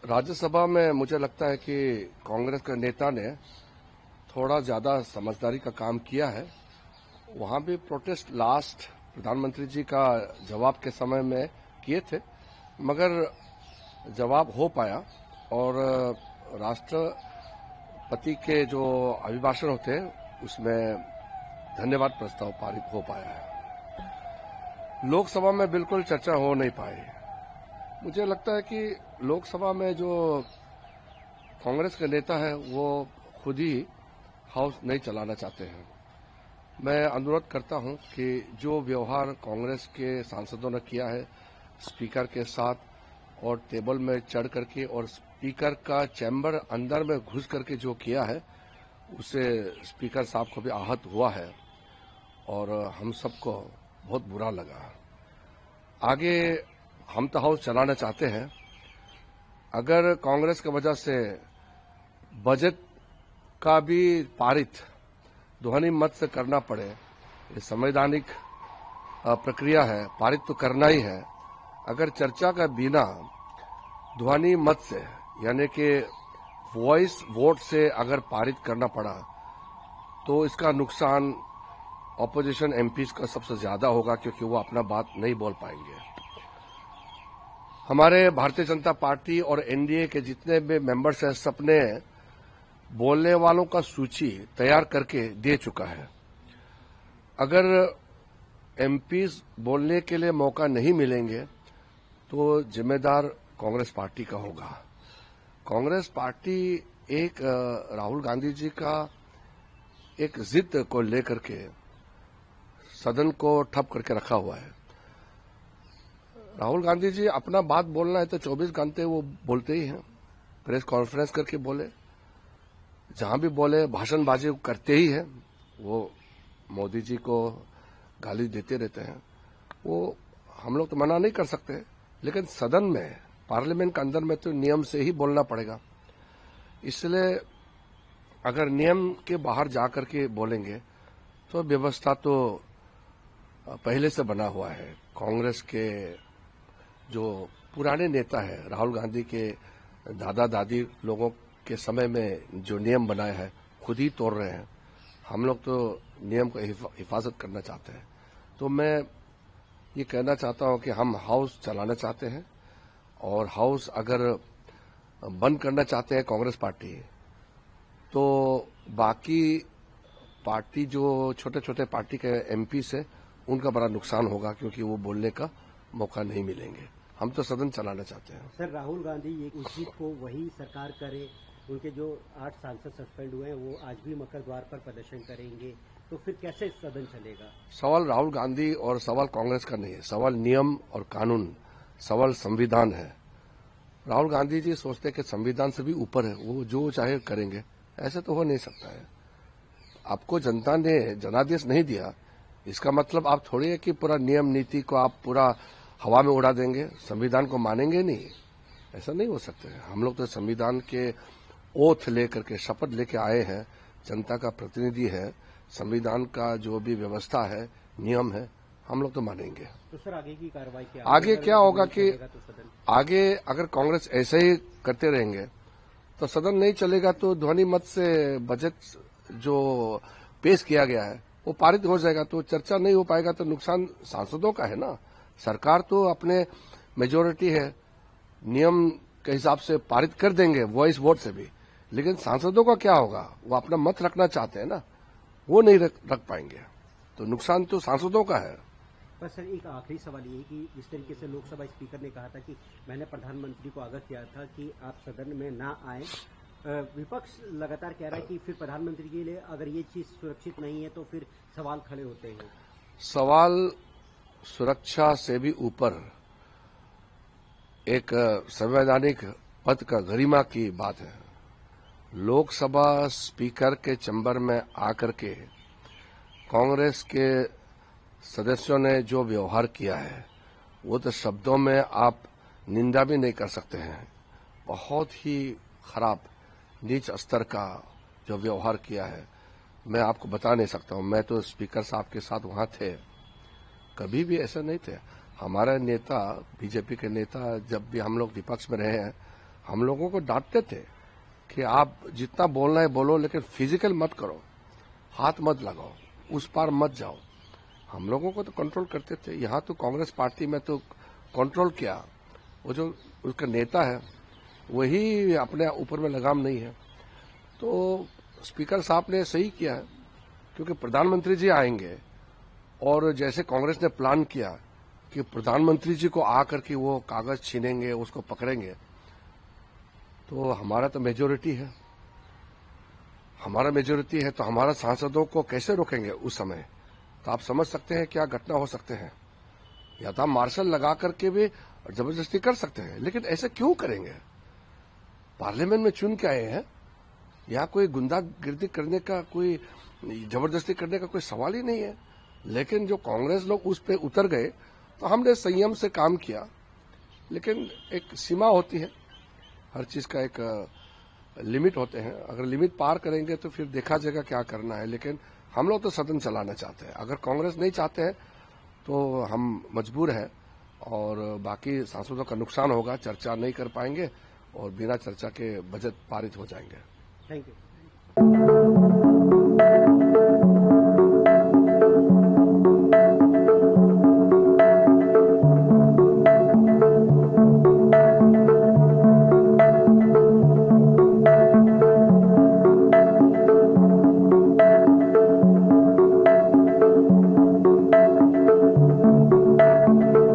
राज्यसभा में मुझे लगता है कि कांग्रेस के नेता ने थोड़ा ज्यादा समझदारी का काम किया है। वहां भी प्रोटेस्ट लास्ट प्रधानमंत्री जी का जवाब के समय में किए थे, मगर जवाब हो पाया और राष्ट्रपति के जो अभिभाषण होते हैं उसमें धन्यवाद प्रस्ताव पारित हो पाया है। लोकसभा में बिल्कुल चर्चा हो नहीं पाई। मुझे लगता है कि लोकसभा में जो कांग्रेस के नेता है वो खुद ही हाउस नहीं चलाना चाहते हैं। मैं अनुरोध करता हूं कि जो व्यवहार कांग्रेस के सांसदों ने किया है स्पीकर के साथ और टेबल में चढ़ करके और स्पीकर का चैम्बर अंदर में घुस करके जो किया है उससे स्पीकर साहब को भी आहत हुआ है और हम सबको बहुत बुरा लगा। आगे हम तो हाउस चलाना चाहते हैं। अगर कांग्रेस की वजह से बजट का भी पारित ध्वनि मत से करना पड़े, ये संवैधानिक प्रक्रिया है, पारित तो करना ही है। अगर चर्चा का बिना ध्वनि मत से यानी कि वॉइस वोट से अगर पारित करना पड़ा तो इसका नुकसान ऑपोजिशन एमपीज का सबसे ज्यादा होगा, क्योंकि वो अपना बात नहीं बोल पाएंगे। हमारे भारतीय जनता पार्टी और एनडीए के जितने भी मेंबर्स हैं सबने बोलने वालों का सूची तैयार करके दे चुका है। अगर एमपीज बोलने के लिए मौका नहीं मिलेंगे तो जिम्मेदार कांग्रेस पार्टी का होगा। कांग्रेस पार्टी एक राहुल गांधी जी का एक जिद को लेकर के सदन को ठप करके रखा हुआ है। राहुल गांधी जी अपना बात बोलना है तो 24 घंटे वो बोलते ही हैं। प्रेस कॉन्फ्रेंस करके बोले, जहां भी बोले भाषणबाजी करते ही हैं। वो मोदी जी को गाली देते रहते हैं। वो हम लोग तो मना नहीं कर सकते, लेकिन सदन में पार्लियामेंट के अंदर में तो नियम से ही बोलना पड़ेगा। इसलिए अगर नियम के बाहर जाकर के बोलेंगे तो व्यवस्था तो पहले से बना हुआ है। कांग्रेस के जो पुराने नेता है, राहुल गांधी के दादा दादी लोगों के समय में जो नियम बनाए हैं खुद ही तोड़ रहे हैं। हम लोग तो नियम को हिफाजत करना चाहते हैं। तो मैं ये कहना चाहता हूं कि हम हाउस चलाना चाहते हैं और हाउस अगर बंद करना चाहते हैं कांग्रेस पार्टी, तो बाकी पार्टी जो छोटे छोटे पार्टी के एमपी से उनका बड़ा नुकसान होगा, क्योंकि वो बोलने का मौका नहीं मिलेंगे। हम तो सदन चलाना चाहते हैं। सर, राहुल गांधी ये उचित को वही सरकार करे। उनके जो 8 सांसद सस्पेंड हुए हैं वो आज भी मकर द्वार पर प्रदर्शन करेंगे, तो फिर कैसे सदन चलेगा? सवाल राहुल गांधी और सवाल कांग्रेस का नहीं है। सवाल नियम और कानून, सवाल संविधान है। राहुल गांधी जी सोचते कि संविधान से भी ऊपर है, वो जो चाहे करेंगे। ऐसे तो हो नहीं सकता है। आपको जनता ने जनादेश नहीं दिया, इसका मतलब आप थोड़ी है कि पूरा नियम नीति को आप पूरा हवा में उड़ा देंगे, संविधान को मानेंगे नहीं। ऐसा नहीं हो सकता है। हम लोग तो संविधान के ओथ लेकर के शपथ लेके आए हैं, जनता का प्रतिनिधि है। संविधान का जो भी व्यवस्था है, नियम है, हम लोग तो मानेंगे। तो सर आगे की कार्रवाई क्या? आगे क्या होगा कि आगे अगर कांग्रेस ऐसे ही करते रहेंगे तो सदन नहीं चलेगा, तो ध्वनि मत से बजट जो पेश किया गया है वो पारित हो जाएगा, तो चर्चा नहीं हो पाएगा। तो नुकसान सांसदों का है ना। सरकार तो अपने मेजोरिटी है, नियम के हिसाब से पारित कर देंगे वॉइस वोट से भी, लेकिन सांसदों का क्या होगा? वो अपना मत रखना चाहते हैं ना, वो नहीं रख पाएंगे, तो नुकसान तो सांसदों का है। पर सर एक आखिरी सवाल ये कि जिस तरीके से लोकसभा स्पीकर ने कहा था कि मैंने प्रधानमंत्री को आगाह किया था कि आप सदन में ना आए, विपक्ष लगातार कह रहा है कि फिर प्रधानमंत्री के लिए अगर ये चीज सुरक्षित नहीं है तो फिर सवाल खड़े होते हैं। सवाल सुरक्षा से भी ऊपर एक संवैधानिक पद का गरिमा की बात है। लोकसभा स्पीकर के चैम्बर में आकर के कांग्रेस के सदस्यों ने जो व्यवहार किया है वो तो शब्दों में आप निंदा भी नहीं कर सकते हैं। बहुत ही खराब नीच स्तर का जो व्यवहार किया है, मैं आपको बता नहीं सकता हूं। मैं तो स्पीकर साहब के साथ वहां थे, कभी भी ऐसा नहीं थे। हमारा नेता, बीजेपी के नेता, जब भी हम लोग विपक्ष में रहे हैं, हम लोगों को डांटते थे कि आप जितना बोलना है बोलो, लेकिन फिजिकल मत करो, हाथ मत लगाओ, उस पार मत जाओ। हम लोगों को तो कंट्रोल करते थे। यहाँ तो कांग्रेस पार्टी में तो कंट्रोल किया, वो जो उसका नेता है वही अपने ऊपर में लगाम नहीं है। तो स्पीकर साहब ने सही किया है, क्योंकि प्रधानमंत्री जी आएंगे और जैसे कांग्रेस ने प्लान किया कि प्रधानमंत्री जी को आकर के वो कागज छीनेंगे, उसको पकड़ेंगे, तो हमारा तो मेजोरिटी है, तो हमारा सांसदों को कैसे रोकेंगे उस समय? तो आप समझ सकते हैं क्या घटना हो सकते हैं। या तो हम मार्शल लगा करके भी जबरदस्ती कर सकते हैं, लेकिन ऐसे क्यों करेंगे? पार्लियामेंट में चुन के आए हैं, यहाँ कोई गुंडागिर्दी करने का, कोई जबरदस्ती करने का कोई सवाल ही नहीं है। लेकिन जो कांग्रेस लोग उस पे उतर गए, तो हमने संयम से काम किया, लेकिन एक सीमा होती है, हर चीज का एक लिमिट होते हैं। अगर लिमिट पार करेंगे तो फिर देखा जाएगा क्या करना है। लेकिन हम लोग तो सदन चलाना चाहते हैं। अगर कांग्रेस नहीं चाहते हैं तो हम मजबूर हैं, और बाकी सांसदों का नुकसान होगा, चर्चा नहीं कर पाएंगे और बिना चर्चा के बजट पारित हो जाएंगे। Thank you.